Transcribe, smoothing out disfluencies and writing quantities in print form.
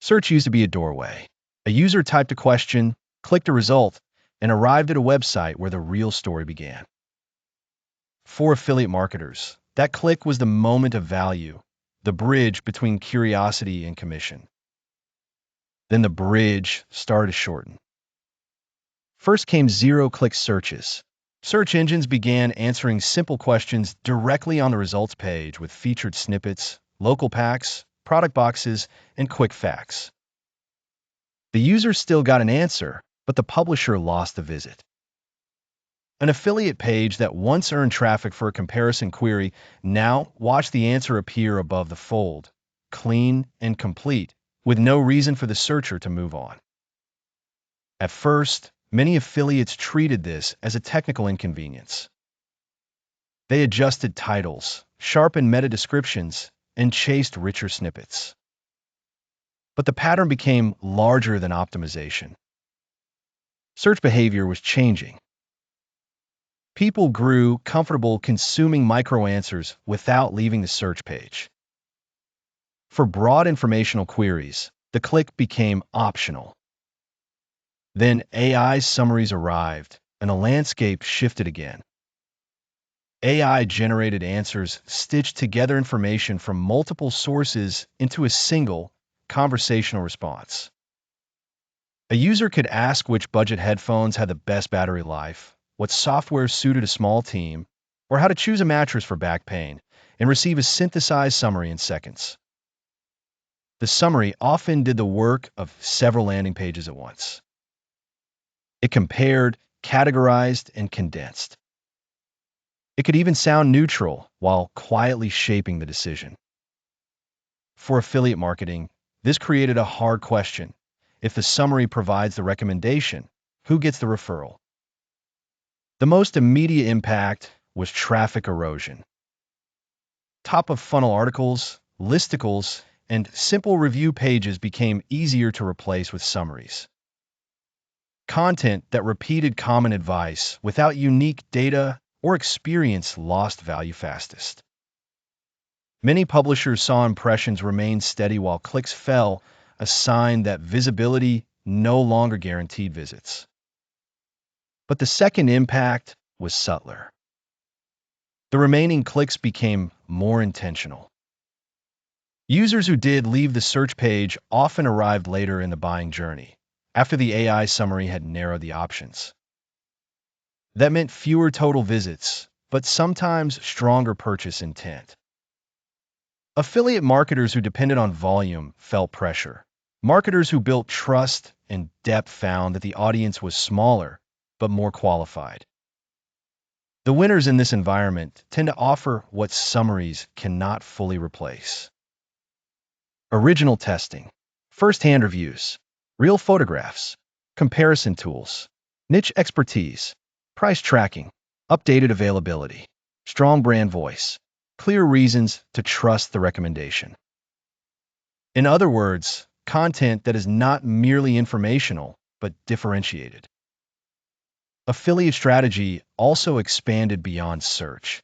Search used to be a doorway. A user typed a question, clicked a result, and arrived at a website where the real story began. For affiliate marketers, that click was the moment of value, the bridge between curiosity and commission. Then the bridge started to shorten. First came zero-click searches. Search engines began answering simple questions directly on the results page with featured snippets, local packs, product boxes, and quick facts. The user still got an answer, but the publisher lost the visit. An affiliate page that once earned traffic for a comparison query now watched the answer appear above the fold, clean and complete, with no reason for the searcher to move on. At first, many affiliates treated this as a technical inconvenience. They adjusted titles, sharpened meta descriptions, and chased richer snippets. But the pattern became larger than optimization. Search behavior was changing. People grew comfortable consuming micro-answers without leaving the search page. For broad informational queries, the click became optional. Then AI summaries arrived, and a landscape shifted again. AI-generated answers stitched together information from multiple sources into a single, conversational response. A user could ask which budget headphones had the best battery life, what software suited a small team, or how to choose a mattress for back pain, and receive a synthesized summary in seconds. The summary often did the work of several landing pages at once. It compared, categorized, and condensed. It could even sound neutral while quietly shaping the decision. For affiliate marketing, this created a hard question. If the summary provides the recommendation, who gets the referral? The most immediate impact was traffic erosion. Top-of-funnel articles, listicles, and simple review pages became easier to replace with summaries. Content that repeated common advice without unique data or experience lost value fastest. Many publishers saw impressions remain steady while clicks fell, a sign that visibility no longer guaranteed visits. But the second impact was subtler. The remaining clicks became more intentional. Users who did leave the search page often arrived later in the buying journey, after the AI summary had narrowed the options. That meant fewer total visits, but sometimes stronger purchase intent. Affiliate marketers who depended on volume felt pressure. Marketers who built trust and depth found that the audience was smaller, but more qualified. The winners in this environment tend to offer what summaries cannot fully replace. Original testing, first-hand reviews, real photographs, comparison tools, niche expertise, price tracking, updated availability, strong brand voice, clear reasons to trust the recommendation. In other words, content that is not merely informational, but differentiated. Affiliate strategy also expanded beyond search.